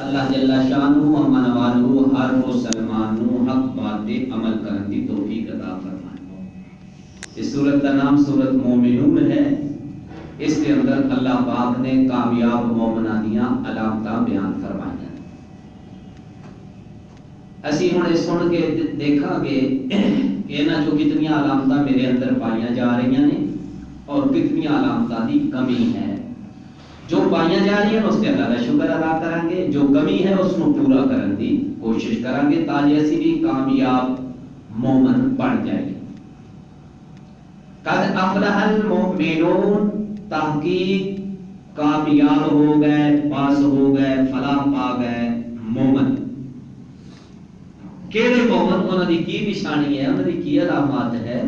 اللہ جل شانہ امن والو ہر مسلمان نو حق بات تے عمل کرن دی توفیق عطا فرمائے۔ اس سورت کا نام سورت مومنون ہے۔ اس کے اندر اللہ پاک نے کامیاب مومناں دیاں علامتاں بیان فرمائیں۔ اسی ہن سن کے دیکھا کہ انہاں جو کتنی علامتاں میرے اندر پائیاں جا رہی ہیں اور کتنی علامتاں دی کمی ہے۔ جو پائیاں جا رہی ہیں اس کے اللہ کا شکر ادا کریں گے، جو کمی ہے اس کو پورا کرن دی کوشش کریں گے تاکہ اسی بھی کامیاب مومن بن جائیں گے۔ قد افلح المؤمنون، تحقیق کامیاب ہو گئے، پاس ہو گئے، فلاح پا گئے مومن۔ کیڑے مومن؟ انہاں دی کی نشانی ہے، انہاں دی کی علامات ہے؟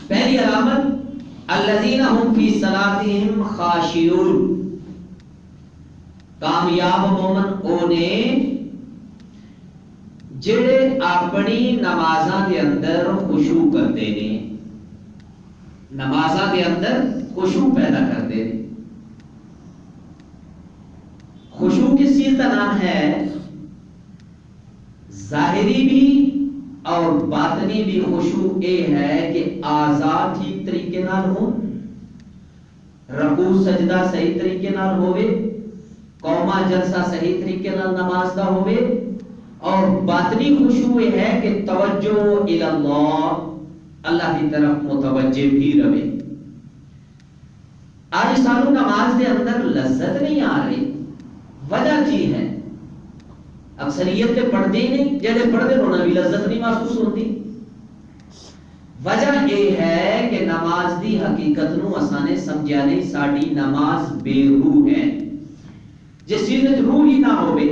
پہلی علامت الذین هم فی صلاتہم خاشعون، کامیاب مومن اونے جڑے اپنی نمازاں دے اندر خشوع کرتے نے، نمازاں دے اندر خشوع پیدا کرتے نے۔ خشوع کس چیز کا نام ہے؟ ظاہری بھی اور باطنی بھی خشوع اے ہے کہ آزاد ٹھیک طریقے نال ہو، رکوع سجدہ صحیح طریقے نال ہوئے، قوما جلسہ صحیح طریقے نال نماز دا ہوئے، اور باطنی خشوع اے ہے کہ توجہ الی اللہ، اللہ کی طرف متوجہ بھی رہے۔ آج سانو نماز دے اندر لذت نہیں آ رہی، وجہ کی ہے؟ اکثریت تے پڑھتے ہی نہیں، جڑے پڑھتے انہاں بھی لذت نہیں محسوس ہوتی۔ وجہ یہ ہے کہ نماز دی حقیقت نو اساں نے سمجھیا نہیں، ساڈی نماز بے روح ہے۔ جس چیز وچ روح ہی نہ ہوے،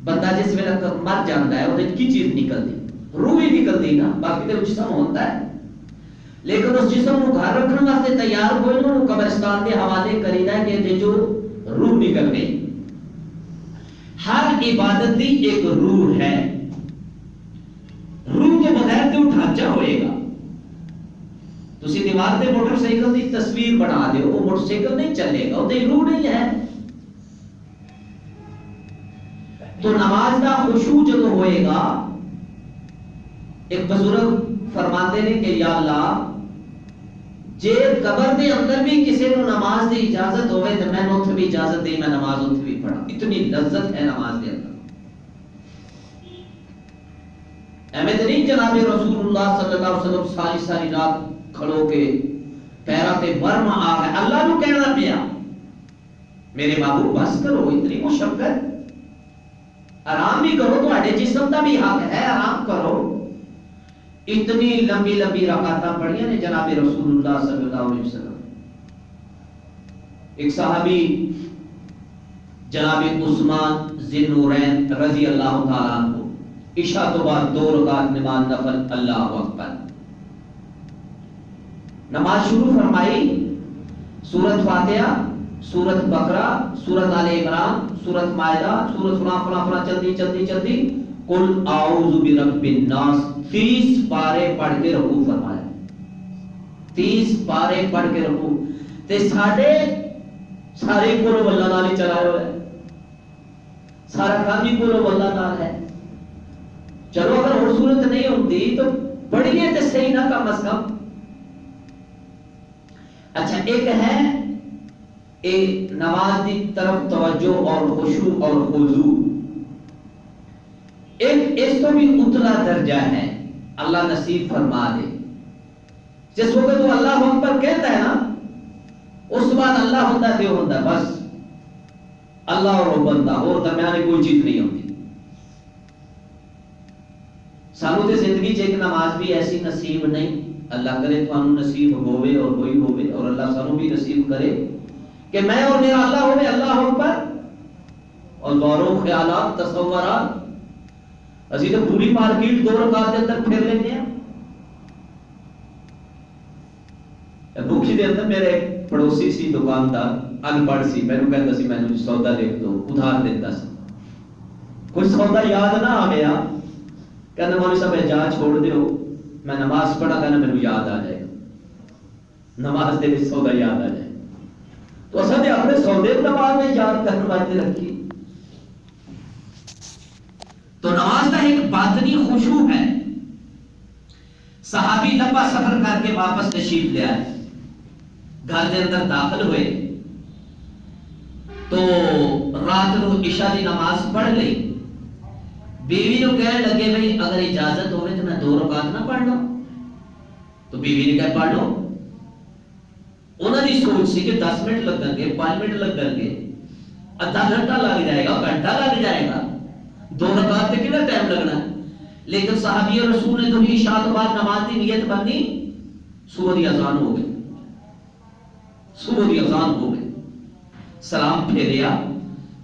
بندہ جس ویلے مر جاندا ہے اودے کی چیز نکلدی؟ روح ہی نکلدی نا، باقی تے جسم ہوتا ہے، لیکن اس جسم کو گھر رکھنے واسطے تیار کوئی نہ، قبرستان دے حوالے کریدا ہے کہ جو روح نکل گئی۔ ہر عبادت دی ایک روح ہے، روح کے بغیر تو ڈھانچہ ہوئے گا۔ تسی دیوار تے موٹر سائیکل دی تصویر بنا دیو، وہ موٹر سائیکل نہیں چلے گا، وہ روح نہیں ہے۔ تو نماز دا خشوع جب ہوئے گا، ایک بزرگ فرماتے ہیں کہ یا اللہ جے قبر دے اندر بھی کسی نو نماز دی اجازت ہوئے تو میں نوتھ بھی اجازت دے، میں نماز اتھ بھی پڑھا۔ اتنی لذت ہے نماز دے اندر۔ احمد نہیں جناب رسول اللہ صلی اللہ علیہ وسلم ساری ساری رات کھڑو کے پیرا تے ورم آ گئے، اللہ نو کہنا پیا میرے محبوب بس کرو، اتنی مشقت، آرام بھی کرو، تہاڈے جسم دا بھی حق ہے، آرام کرو۔ اتنی لمبی لمبی رکعتاں پڑھیاں نے جناب رسول اللہ صلی اللہ علیہ وسلم۔ ایک صحابی جناب عثمان ذی النورین رضی اللہ تعالیٰ عنہ عشاء تو بعد 2 رکعت نماز نفل، اللہ اکبر، نماز شروع فرمائی، سورۃ فاتحہ، سورۃ بقرہ، سورۃ آل عمران، سورۃ مائدہ، سورۃ فلاں فلاں فلاں، چلتی چلتی چلتی قل اعوذ برب الناس 30 پارے پڑھ کے رکوع فرمایا، 30 پارے پڑھ کے رکوع۔ تے سارے قل واللہ نال ہی چلائے ہوئے، سارا کام ہی قل واللہ نال ہے۔ چلو اگر اور صورت نہیں ہوتی تو پڑھیے تے صحیح نہ کم از کم۔ اچھا ایک ہے نماز دی طرف توجہ اور خشوع اور خضوع، ایک اس تو بھی اتلا درجہ ہے، اللہ نصیب فرما دے۔ جس وقت وہ اللہ اکبر کہتا ہے نا، اس بعد اللہ ہوتا ہے ہوتا ہے، بس اللہ اور بندہ، اور درمیان کوئی چیز نہیں ہوتی۔ سانو تے زندگی چ ایک نماز بھی ایسی نصیب نہیں، اللہ کرے تانوں نصیب ہوے اور کوئی ہوے، اور اللہ سانو بھی نصیب کرے کہ میں اور میرا اللہ ہوے اللہ اکبر، اور غور و خیالات تصورات اسی تو پوری مارکیٹ 2 رکعت کے اندر پھیر لیتے ہیں۔ بھوکھی دے اندر میرے پڑوسی سی دکاندار ان پڑھ سی، میں نے کہتا سی میں نے سودا لکھ دو، ادھار دیتا سی، کچھ سودا یاد نہ آ گیا، کہنا مولوی صاحب جا چھوڑ دیو، میں نماز پڑھا، کہنا میرے یاد آ جائے گا، نماز دے سودا یاد آ جائے۔ تو اصل نے اپنے سودے نماز میں یاد کرنے والے رکھی. تو نماز کا ایک باطنی خشوع ہے. صحابی لمبا سفر کر کے واپس تشریف لے آئے, گھر کے اندر داخل ہوئے تو رات نو عشاء دی نماز پڑھ لی. بیوی نو کہنے لگے بھئی اگر اجازت ہوئے تو میں 2 رکعت نہ پڑھ لوں. تو بیوی نے کہا پڑھ لو. انہوں نے سوچ سی کہ 10 منٹ لگیں گے, 5 منٹ لگیں گے, آدھا گھنٹہ لگ جائے گا, گھنٹہ لگ جائے گا, 2 رکعت تک کتنا ٹائم لگنا ہے. لیکن صحابی رسول نے تو ہی عشاء کے بعد نماز کی نیت بنی, صبح کی اذان ہو گئی, صبح کی اذان ہو گئی. سلام پھیریا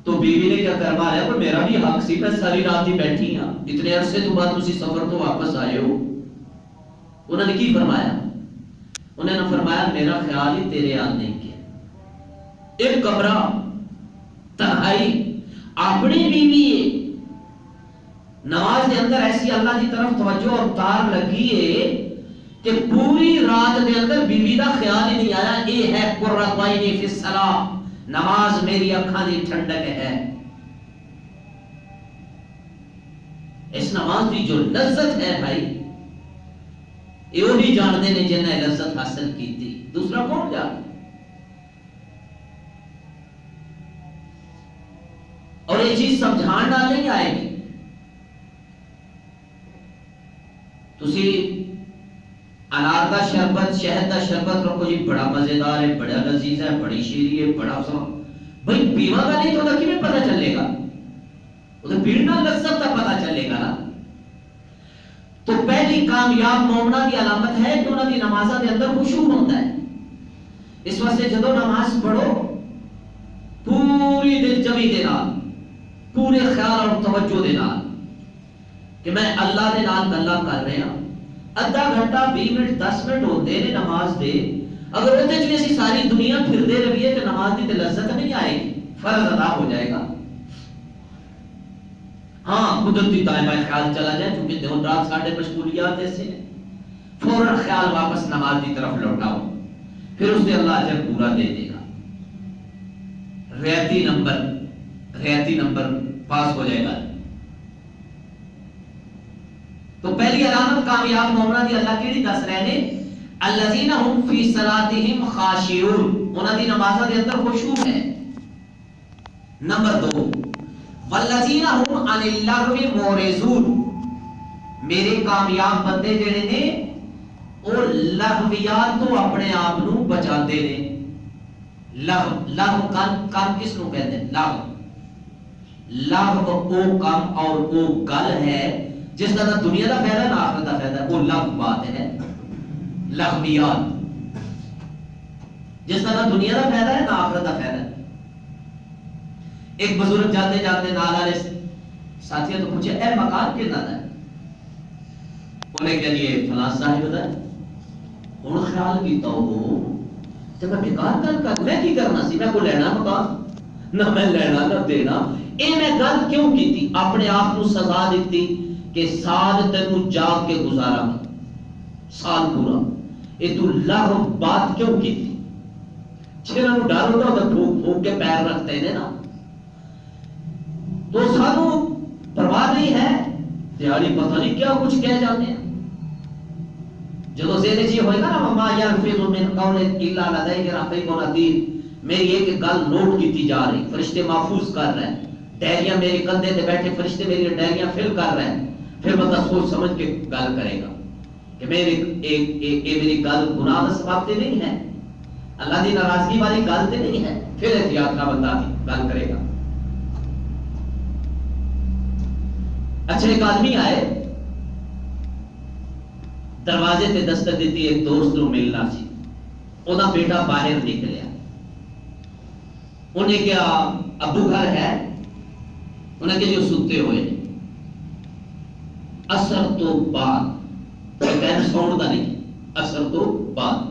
تو بیوی نے کیا کروایا, پر میرا بھی حق سی, میں ساری رات ہی بیٹھی ہاں, اتنے عرصے تو بعد اسی سفر تو واپس آئے ہو. انہوں نے کی فرمایا؟ انہوں نے فرمایا میرا خیال ہی تیرے یاد نہیں کیا. ایک کمرہ, تنہائی, اپنی بیوی, نماز کے اندر ایسی اللہ کی طرف توجہ اور تار لگی ہے کہ پوری رات کے اندر بیوی کا خیال ہی نہیں آیا. اے ہے قرۃ عینی فی الصلاۃ, نماز میری اکھاں دی ٹھنڈک ہے. اس نماز کی جو لذت ہے بھائی, یہ وہی جانتے ہیں جنہیں نے لذت حاصل کی تھی, دوسرا کون جانتا. اور یہ چیز سمجھان نہ نہیں آئے گی. تسی انار کا شربت, شہد کا شربت رکھو جی, بڑا مزیدار ہے, بڑا لذیذ ہے, بڑی شیریں ہے, بڑا سا بھائی پیوا کا نہیں تو کیوں پتہ چلے گا, وہ پیڑنا لذت کا پتہ چلے گا نا. تو پہلی کامیاب مومنہ کی علامت ہے کہ انہوں کی نمازوں کے اندر خشوع ہوتا ہے. اس واسطے جدو نماز پڑھو پوری دل جمی دے نال, پورے خیال اور توجہ دے نال کہ میں اللہ دے نال گلاں کر رہا ہوں. آدھا گھنٹہ 20 منٹ 10 منٹ ہوتے نے نماز دے, اگر وہ تے اسی ساری دنیا پھر دے رہی ہے تو نماز کی لذت نہیں آئے گی, فرض ادا ہو جائے گا. ہاں قدرتی دائمہ خیال چلا جائے, چونکہ دن رات ساڑھے مشغولیات ایسے ہیں, فوراً خیال واپس نماز کی طرف لوٹاؤ, پھر اس نے اللہ اجر پورا دے دے گا. ریاتی نمبر پاس ہو جائے گا. تو پہلی علامت کامیاب مومنہ دی اللہ کیڑی دس رہے نے, الذین هم فی صلاتہم خاشعون, انہاں دی نمازاں دے اندر خشوع ہے. نمبر 2, والذین هم عن اللغو معرضون, میرے کامیاب بندے جڑے نے وہ لغویات تو اپنے آپ نو بچاتے نے. لغو کام کس نو کہتے ہیں؟ لغو او کام اور او گل ہے جس کا نہ دنیا کا فائدہ نہ آخرت کا فائدہ, وہ لغو بات ہے, لغویات, جس کا نہ دنیا کا فائدہ ہے نہ آخرت کا فائدہ ہے. ایک بزرگ جاتے جاتے نال والے ساتھیوں تو پوچھے اے مکان کتنا ہے؟ انہیں کہا یہ فلاں صاحب ہے. ہوں خیال کیتا ہو جب میں بیکار گل کر, میں کی کرنا سی, میں کو لینا مکان نہ میں لینا نہ دینا. اے میں گل کیوں کی تھی؟ اپنے آپ کو سزا دیتی کہ سال تینوں جاگ کے گزارا سال پورا. یہ تو لغو بات کیوں کی تھی؟ چھیرا نو ڈر ہوتا تو پھوک پھوک کے پیر رکھتے ہیں نا, تو سانو پرواہ نہیں ہے, دیہڑی پتہ نہیں کیا کچھ کہہ جاتے ہیں. جدو ذہن چ ہوئے گا نا وما یلفظ من قول الا لدیہ رقیب عتید, میری ایک گل نوٹ کی جا رہی, فرشتے محفوظ کر رہے ہیں, ڈائریاں میرے کندھے تے بیٹھے فرشتے میری ڈائریاں فل کر رہے ہیں. پھر بندہ سوچ سمجھ کے گل کرے گا کہ میری گل گناہ کا سبب تے نہیں ہے, اللہ کی ناراضگی والی گل تے نہیں ہے. پھر احتیاط نہ بندہ گل کرے گا. اچھا ایک آدمی آئے, دروازے تے دستک دیتی, ایک دوست نو ملنا سی, اودا بیٹا باہر نکلیا. انہیں کیا ابو گھر ہے؟ انہیں کہ جو ستے ہوئے ہیں. اثر تو بعد کہنا سوڑ دا نہیں, اثر تو بعد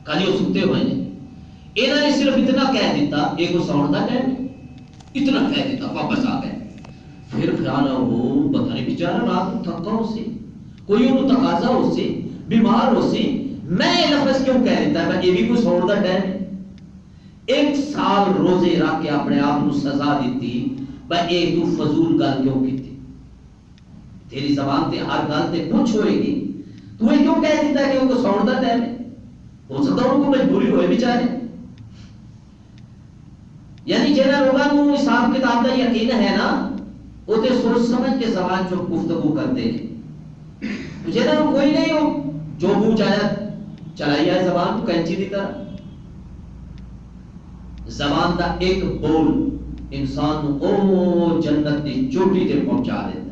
کہا جو ستے ہوئے ہیں. انہوں نے صرف اتنا کہہ دیتا, ایک کو سوڑ دا کہہ اتنا کہہ دیتا, واپس آ گئے. پھر خیال ہو پتہ نہیں بیچارہ رات تھکا ہو سی, کوئی انہوں تقاضا ہو سی, بیمار ہو سی, میں یہ لفظ کیوں کہہ دیتا ہے؟ یہ بھی کوئی سوڑ دا ٹائم ہے. ایک سال روزے رکھ کے اپنے آپ کو سزا دیتی بھائی اے تو فضول گل کیوں کی تیری زبان تے ہر گل تے کچھ ہوئے گی تو یہ کیوں کہہ دیتا ہے کہ وہ سوڑ دا ٹائم ہے ہو سکتا ہے ان کو مجبوری ہوئے بیچارے یعنی جنہاں لوگوں کو حساب کتاب کا یقین ہے نا وہ تے سوچ سمجھ کے زبان جو گفتگو کرتے ہیں جنہاں کو کوئی نہیں ہو جو منہ چاہیا چلائی ہے زبان کو کینچی دی طرح زبان دا ایک بول انسان او جنت دی چوٹی تے پہنچا دیتا ہے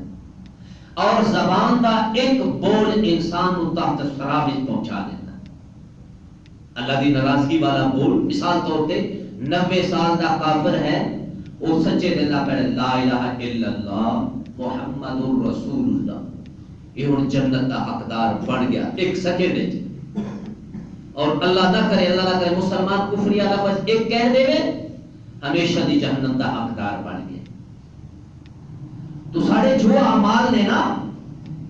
اور زبان دا ایک بول انسان کو تحت سراب پہنچا دیتا ہے اللہ دی ناراضگی والا بول مثال طور پہ 90 سال دا کافر ہے وہ سچے دل نال پڑھے لا الہ الا اللہ محمد رسول اللہ یہ ہن جنت دا حقدار بن گیا ایک سیکنڈ وچ اور اللہ نہ کرے مسلمان کفری لفظ ایک کہہ دے ہمیشہ دی جہنم دا حقدار بن گیا تو سارے جو اعمال نے نا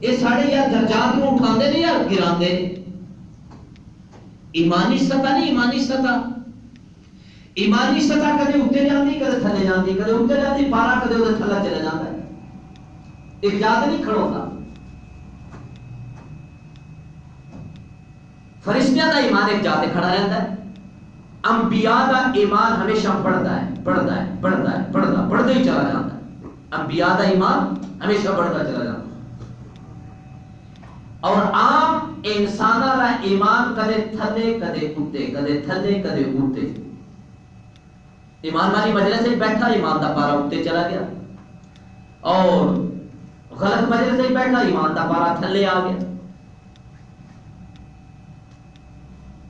یہ سارے یا درجات کو اٹھاندے نے یا گراندے نے ایمانی سطح نہیں ایمانی سطح کدے اوتے جاندی کدے تھلے جاندی کدے اوتے جاندی پارا کدے اوتے تھلا چلا جاندا ہے ایک جات نہیں کھڑوتا فرشتیاں دا ایمان ایک جاتے کھڑا رہتا ہے انبیاء دا ایمان ہمیشہ بڑھتا ہی چلا جاتا ہے انبیاء دا ایمان ہمیشہ بڑھتا چلا جاتا ہے اور عام انسانہ دا ایمان کدے تھلے کدے اوتے کدے تھلے کدے اوتے ایمان والی مجلس سے بیٹھا ایمان دا پارا اوتے چلا گیا اور غلط مجلس سے بیٹھا ایمان دا پارا تھلے آ گیا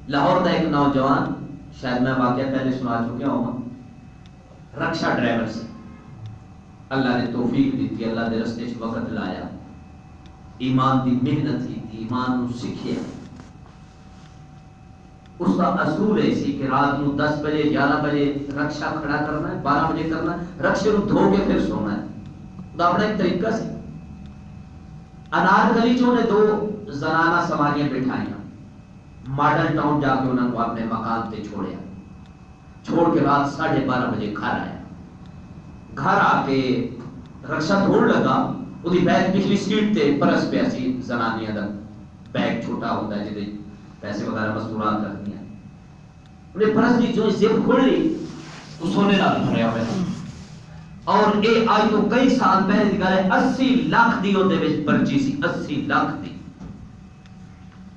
لاہور کا ایک نوجوان شاید میں واقعہ پہلے سنا چکا ہوں رکشا ڈرائیور سے اللہ نے توفیق دیتی اللہ دے رستے چ وقت لایا ایمان دی محنت کی ایمان نو سیکھیا اس کا اصول ہے سی کہ رات نو 10 بجے 11 بجے رکشا کھڑا کرنا ہے 12 بجے کرنا ہے رکشے نو دھو کے پھر سونا ہے دا اپنا ایک طریقہ سی انار گلی چوں نے 2 زنانہ سواریاں بٹھائیاں ماڈل ٹاؤن جا کے انہوں نے اپنے مکان تے چھوڑیا چھوڑ کے رات 12:30 بجے گھر آیا گھر آ کے رکشا دھوڑ لگا وہی بیگ پچھلی سیٹ تے پرس پہ سی زنانیاں دا بیگ چھوٹا ہوتا ہے جدے پیسے وغیرہ مستورات کرتی ہیں انہیں پرس دی جو زپ کھول لی تو سونے نال بھریا ہوا اور اے آج تو کئی سال پہلے دی گل ہے 80 لاکھ دی اودے وچ پرچی سی 80 لاکھ دی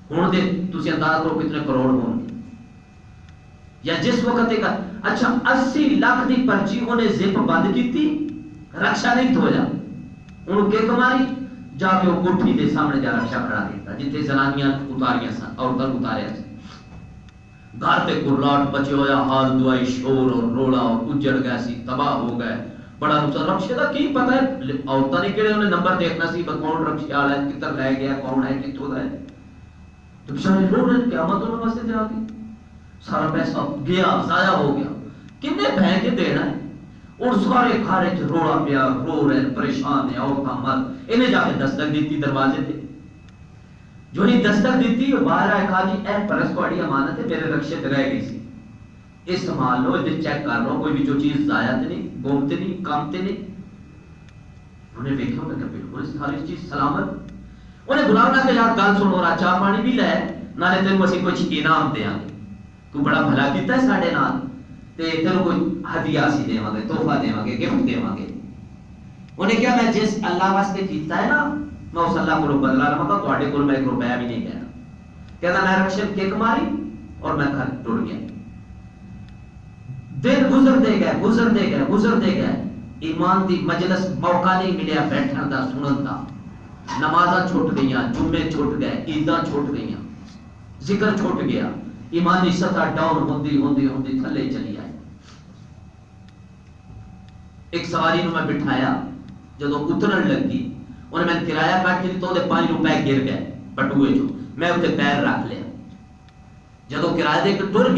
ہوں دے تسی اندازہ کرو کتنے کروڑ ہوں گے یا جس وقت ایک اچھا 80 لاکھ دی پرچی انہیں زپ بند کیتی رکشا نہیں دھویا انہوں کیک ماری جا کے وہ کوٹھی دے سامنے جا رکشا کھڑا دیتا جتنے زنانیاں اتاریاں سن عورتاں اتاریا سی گھر تے کراٹ بچے ہویا حال دعائی شور اور رولا اور اجڑ گئے سی تباہ ہو گئے بڑا نقصان رکشے دا کی پتہ ہے عورتاں نے کہڑے انہیں نمبر دیکھنا سی کون رکشے والا ہے کدھر لے گیا کون ہے کتوں ہے تو بچارے رو رہے قیامت انہوں مسجد جا کے سارا پیسہ گیا ضائع ہو گیا کنے بہ کے دینا ہے اور سارے کھارے چ روڑا پیا رو رہے پریشان ہیں عورتاں مرد انہیں جا کے دستک دیتی دروازے پہ جو ہی دستک دیتی وہ باہر آئے کہا جی اے پرس کوڑی امانت ہے میرے رکشے تے رہ گئی سی اس سنبھال لو ادھر چیک کر لو کوئی بھی جو چیز ضائع تے نہیں گم تے نہیں کام تے نہیں انہیں دیکھا میں کہ بالکل ساری چیز سلامت انہیں بلاونا کہ یار گل سنو رہا چاہ پانی بھی لے نالے تیرے کو کچھ انعام دیا گے تو بڑا بھلا کیتا ہے ساڑھے نال تے تیرے کوئی ہدیہ سی دیواں گے تحفہ دیواں گے گفٹ دیواں گے انہیں کیا میں جس اللہ واسطے کیتا ہے نا میں اس اللہ کو بدلا رہا ہوں تواڈے کول میں 1 روپیہ بھی نہیں کہنا کہنا میں رکشے کیک ماری اور میں گھر ٹر گیا دن گزر دے گئے ایمان دی مجلس موقع نہیں ملیا بیٹھن دا سنن دا نمازاں چھوٹ گئیاں جمعے چھوٹ گئے عیداں چھوٹ گئیاں ذکر چھوٹ گیا ایمانی سطح ڈاؤن ہوندی تھلے چلی آئی ایک سواری نو میں بٹھایا جدو اترن لگی انہیں میں کرایہ کاٹ کے تو 5 روپے گر گئے بٹوئے جو میں اتنے پیر رکھ لیا جدو کرایہ دے کے ٹر گیا